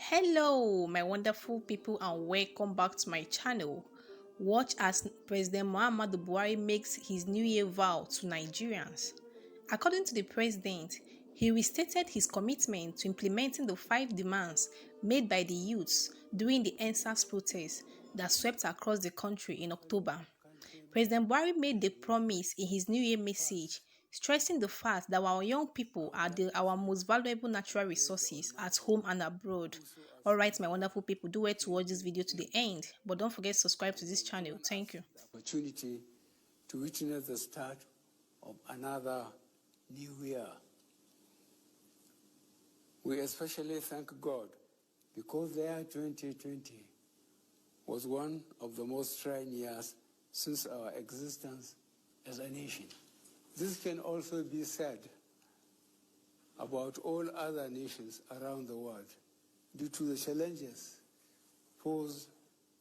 Hello, my wonderful people, and welcome back to my channel. Watch as President Muhammadu Buhari makes his New Year vow to Nigerians. According to the president, he restated his commitment to implementing the 5 demands made by the youths during the NSAS protests that swept across the country in October. President Buhari made the promise in his New Year message, stressing the fact that our young people are our most valuable natural resources at home and abroad. Alright, my wonderful people, do well to watch this video to the end, but don't forget to subscribe to this channel. Thank you. Opportunity to witness the start of another new year. We especially thank God because the year 2020 was one of the most trying years since our existence as a nation. This can also be said about all other nations around the world due to the challenges posed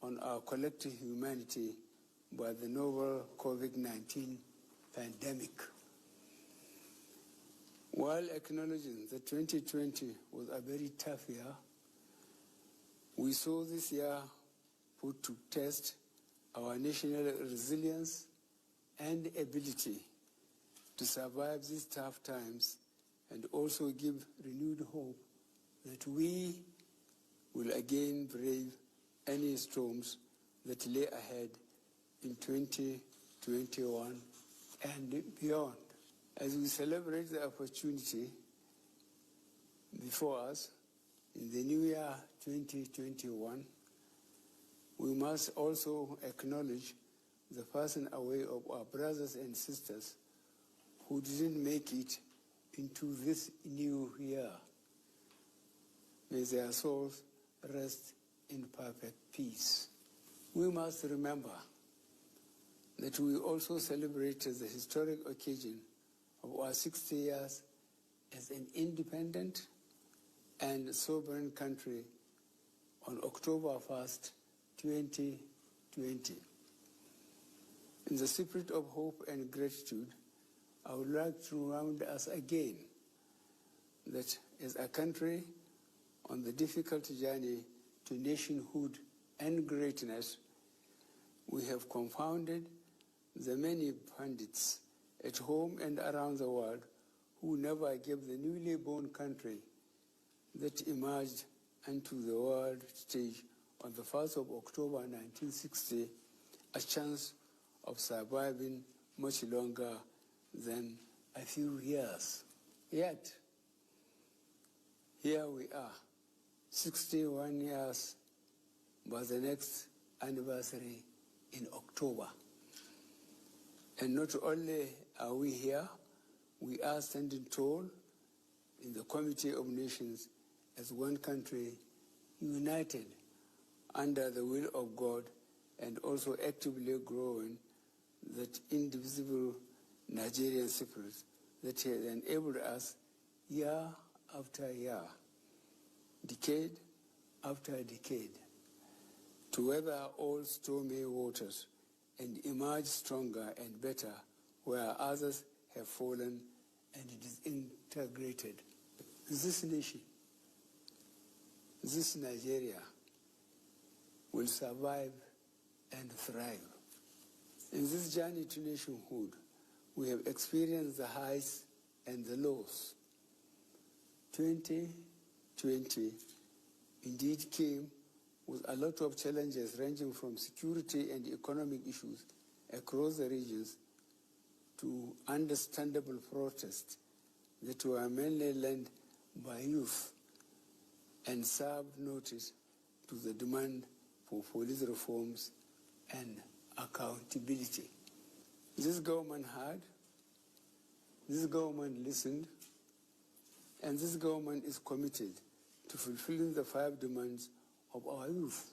on our collective humanity by the novel COVID-19 pandemic. While acknowledging that 2020 was a very tough year, we saw this year put to test our national resilience and ability to survive these tough times, and also give renewed hope that we will again brave any storms that lay ahead in 2021 and beyond. As we celebrate the opportunity before us in the new year 2021, we must also acknowledge the passing away of our brothers and sisters who didn't make it into this new year. May their souls rest in perfect peace. We must remember that we also celebrated the historic occasion of our 60 years as an independent and sovereign country on October 1st, 2020. In the spirit of hope and gratitude, I would like to remind us again that as a country on the difficult journey to nationhood and greatness, we have confounded the many pundits at home and around the world who never gave the newly born country that emerged onto the world stage on the 1st of October 1960 a chance of surviving much longer than a few years. Yet, here we are, 61 years by the next anniversary in October. And not only are we here, we are standing tall in the Committee of Nations as one country, united under the will of God, and also actively growing that indivisible Nigerian spirit that has enabled us year after year, decade after decade, to weather all stormy waters and emerge stronger and better where others have fallen and disintegrated. This nation, this Nigeria, will survive and thrive. In this journey to nationhood, we have experienced the highs and the lows. 2020 indeed came with a lot of challenges ranging from security and economic issues across the regions to understandable protests that were mainly led by youth and served notice to the demand for police reforms and accountability. This government heard, this government listened, and this government is committed to fulfilling the 5 demands of our youth,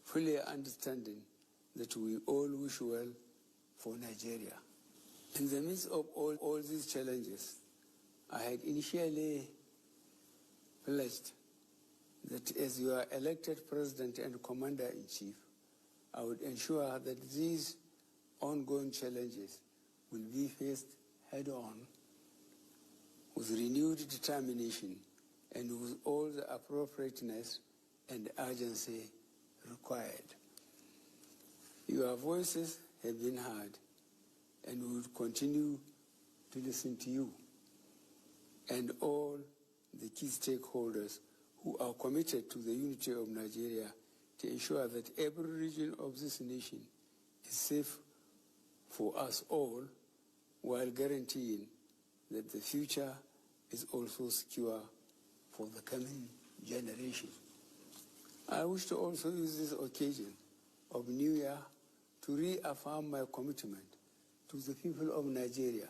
fully understanding that we all wish well for Nigeria. In the midst of all these challenges, I had initially pledged that as your elected president and commander-in-chief, I would ensure that these ongoing challenges will be faced head-on with renewed determination and with all the appropriateness and urgency required. Your voices have been heard, and we will continue to listen to you and all the key stakeholders who are committed to the unity of Nigeria to ensure that every region of this nation is safe for us all, while guaranteeing that the future is also secure for the coming generation. I wish to also use this occasion of New Year to reaffirm my commitment to the people of Nigeria,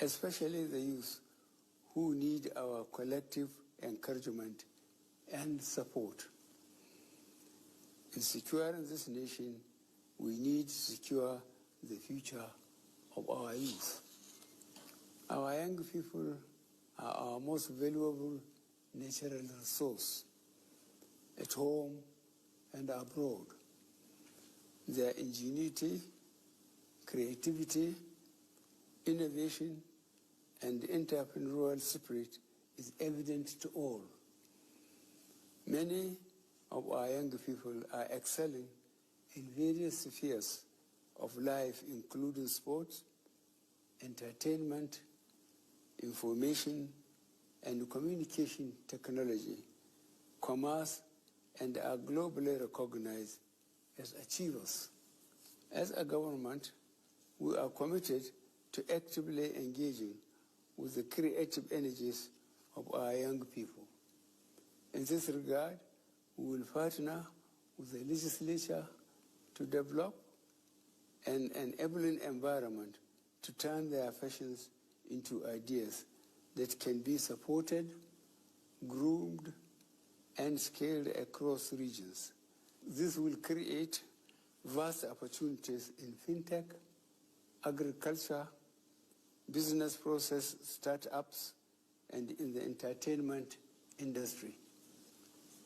especially the youth who need our collective encouragement and support. In securing this nation, we need to secure the future of our youth. Our young people are our most valuable natural resource at home and abroad. Their ingenuity, creativity, innovation, and entrepreneurial spirit is evident to all. Many of our young people are excelling in various spheres of life, including sports, entertainment, information and communication technology, commerce, and are globally recognized as achievers. As a government, we are committed to actively engaging with the creative energies of our young people. In this regard, we will partner with the legislature to develop an enabling environment to turn their passions into ideas that can be supported, groomed, and scaled across regions. This will create vast opportunities in fintech, agriculture, business process startups, and in the entertainment industry.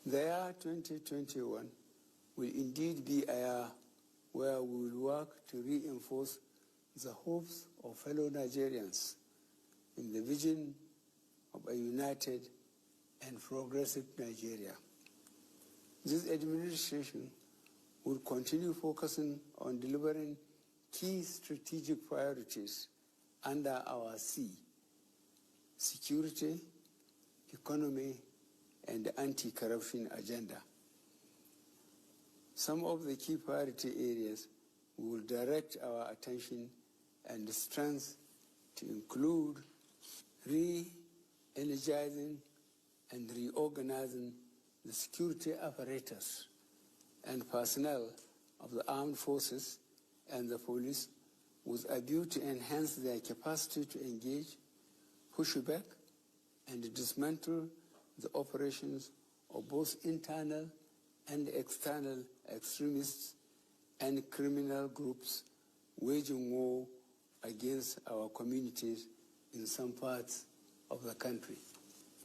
The year 2021 will indeed be a year where we will work to reinforce the hopes of fellow Nigerians in the vision of a united and progressive Nigeria. This administration will continue focusing on delivering key strategic priorities under our C: security, economy, and anti-corruption agenda. Some of the key priority areas we will direct our attention and strength to include re-energizing and reorganizing the security apparatus and personnel of the armed forces and the police with a view to enhance their capacity to engage, push back, and dismantle the operations of both internal and external extremists and criminal groups waging war against our communities in some parts of the country.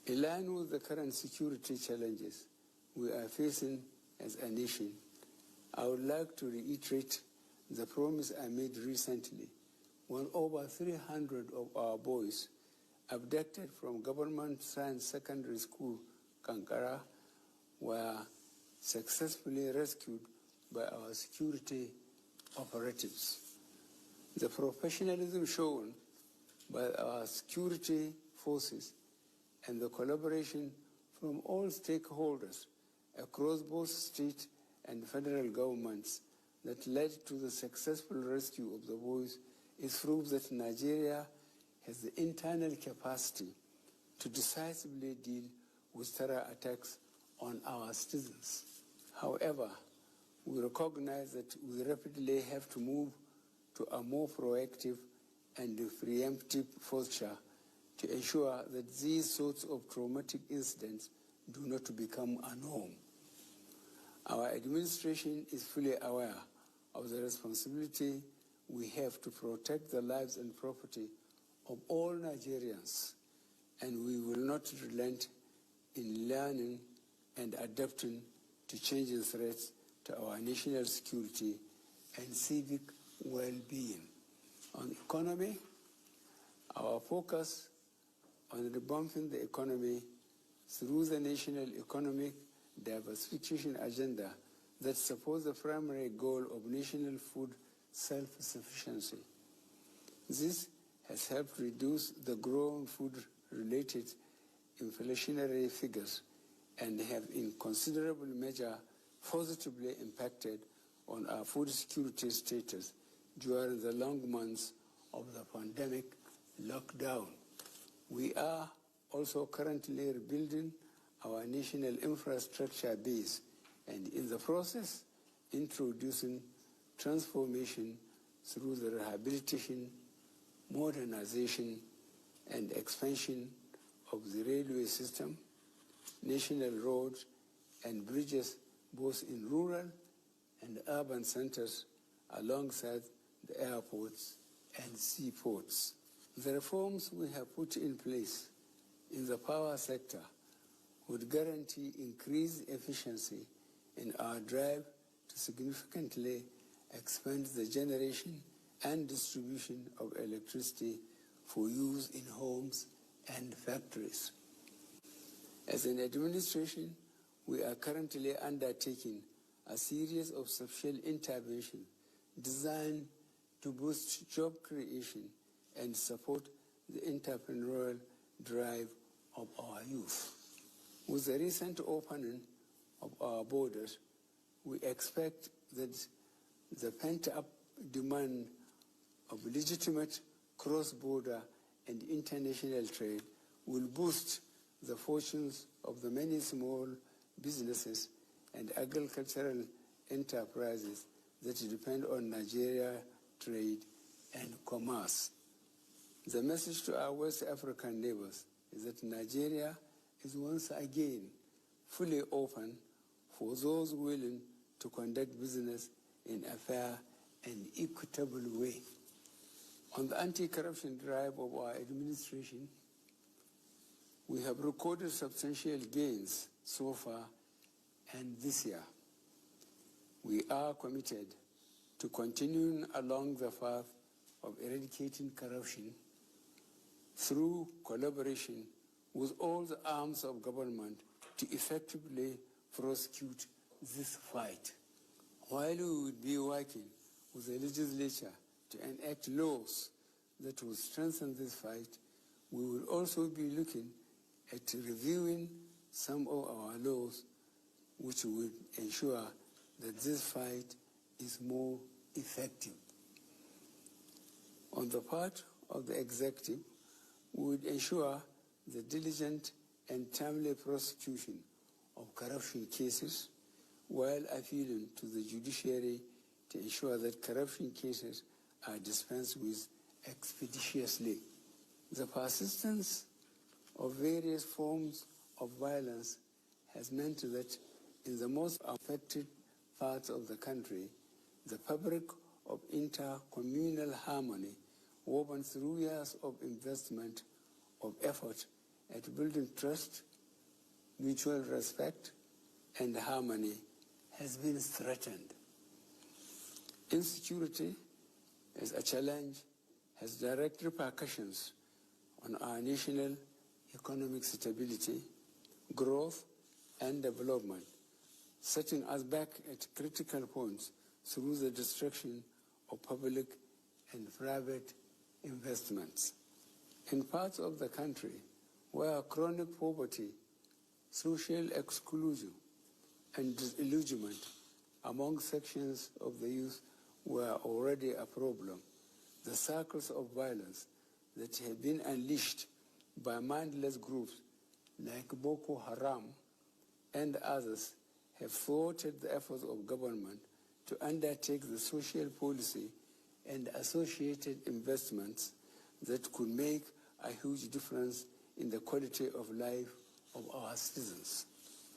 In line with the current security challenges we are facing as a nation, I would like to reiterate the promise I made recently when over 300 of our boys abducted from Government Science Secondary School, Kankara, were successfully rescued by our security operatives. The professionalism shown by our security forces and the collaboration from all stakeholders across both state and federal governments that led to the successful rescue of the boys is proof that Nigeria has the internal capacity to decisively deal with terror attacks on our citizens. However, we recognize that we rapidly have to move to a more proactive and preemptive posture to ensure that these sorts of traumatic incidents do not become a norm. Our administration is fully aware of the responsibility we have to protect the lives and property of all Nigerians, and we will not relent in learning and adapting to changing threats to our national security and civic well-being. On economy, our focus on revamping the economy through the national economic diversification agenda that supports the primary goal of national food self-sufficiency. This has helped reduce the growing food-related inflationary figures and have in considerable measure positively impacted on our food security status during the long months of the pandemic lockdown. We are also currently rebuilding our national infrastructure base and in the process introducing transformation through the rehabilitation, modernization, and expansion of the railway system, national roads and bridges both in rural and urban centers alongside the airports and seaports. The reforms we have put in place in the power sector would guarantee increased efficiency in our drive to significantly expand the generation and distribution of electricity for use in homes and factories. As an administration, we are currently undertaking a series of social interventions designed to boost job creation and support the entrepreneurial drive of our youth. With the recent opening of our borders, we expect that the pent-up demand of legitimate cross-border and international trade will boost the fortunes of the many small businesses and agricultural enterprises that depend on Nigeria trade and commerce. The message to our West African neighbors is that Nigeria is once again fully open for those willing to conduct business in a fair and equitable way. On the anti-corruption drive of our administration, we have recorded substantial gains so far and this year. We are committed to continuing along the path of eradicating corruption through collaboration with all the arms of government to effectively prosecute this fight. While we would be working with the legislature to enact laws that will strengthen this fight, we will also be looking at reviewing some of our laws which would ensure that this fight is more effective. On the part of the executive, we would ensure the diligent and timely prosecution of corruption cases while appealing to the judiciary to ensure that corruption cases are dispensed with expeditiously. The persistence of various forms of violence has meant that in the most affected parts of the country, the fabric of inter-communal harmony woven through years of investment, of effort at building trust, mutual respect, and harmony has been threatened. Insecurity as a challenge has direct repercussions on our national economic stability, growth, and development, setting us back at critical points through the destruction of public and private investments. In parts of the country where chronic poverty, social exclusion, and disillusionment among sections of the youth were already a problem, the circles of violence that have been unleashed by mindless groups like Boko Haram and others have thwarted the efforts of government to undertake the social policy and associated investments that could make a huge difference in the quality of life of our citizens.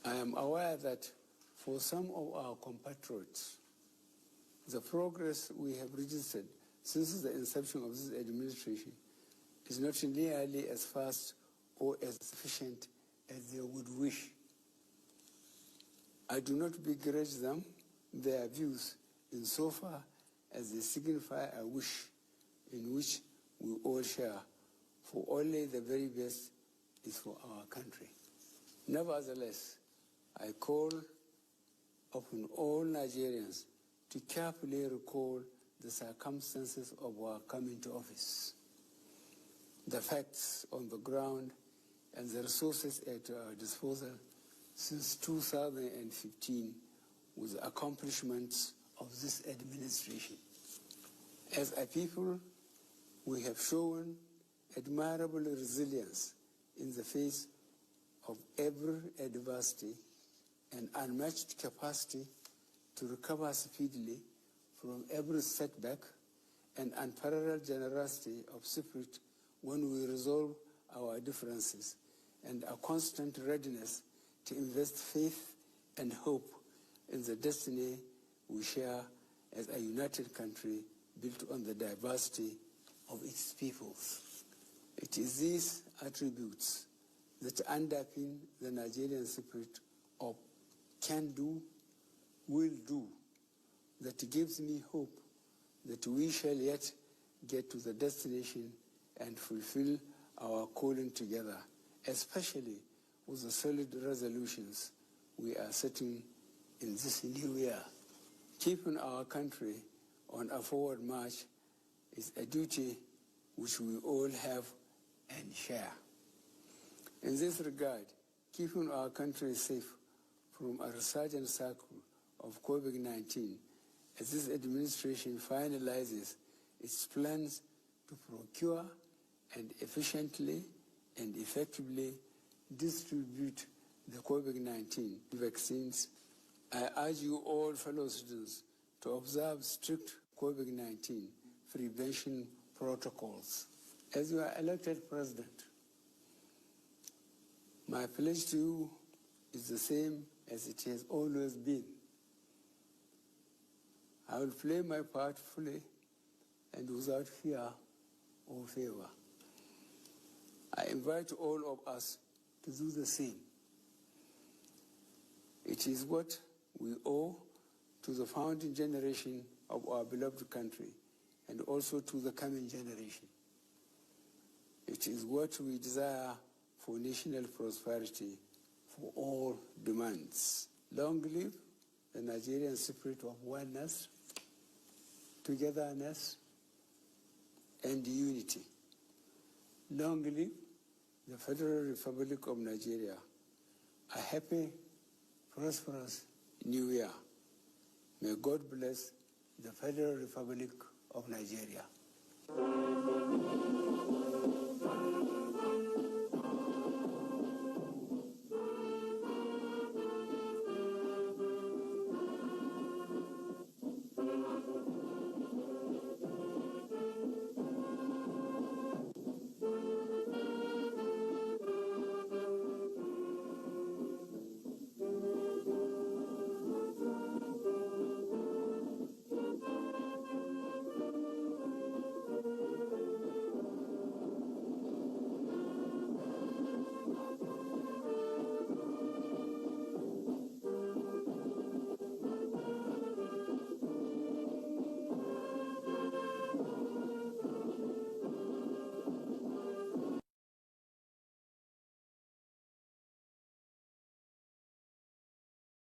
I am aware that for some of our compatriots, the progress we have registered since the inception of this administration is not nearly as fast or as efficient as they would wish. I do not begrudge them their views insofar as they signify a wish in which we all share, for only the very best is for our country. Nevertheless, I call upon all Nigerians to carefully recall the circumstances of our coming to office, the facts on the ground, and the resources at our disposal since 2015 with the accomplishments of this administration. As a people, we have shown admirable resilience in the face of every adversity and unmatched capacity to recover speedily from every setback and unparalleled generosity of spirit when we resolve our differences, and a constant readiness to invest faith and hope in the destiny we share as a united country built on the diversity of its peoples. It is these attributes that underpin the Nigerian spirit of can do, will do, that gives me hope that we shall yet get to the destination and fulfill our calling together, especially with the solid resolutions we are setting in this new year. Keeping our country on a forward march is a duty which we all have and share. In this regard, keeping our country safe from a resurgent cycle of COVID-19 as this administration finalizes its plans to procure and efficiently and effectively distribute the COVID-19 vaccines, I urge you all, fellow citizens, to observe strict COVID-19 prevention protocols. As you are elected president, my pledge to you is the same as it has always been. I will play my part fully and without fear or favor. I invite all of us to do the same. It is what we owe to the founding generation of our beloved country and also to the coming generation. It is what we desire for national prosperity for all demands. Long live the Nigerian spirit of oneness, togetherness, and unity. Long live the Federal Republic of Nigeria. A happy, prosperous New Year. May God bless the Federal Republic of Nigeria.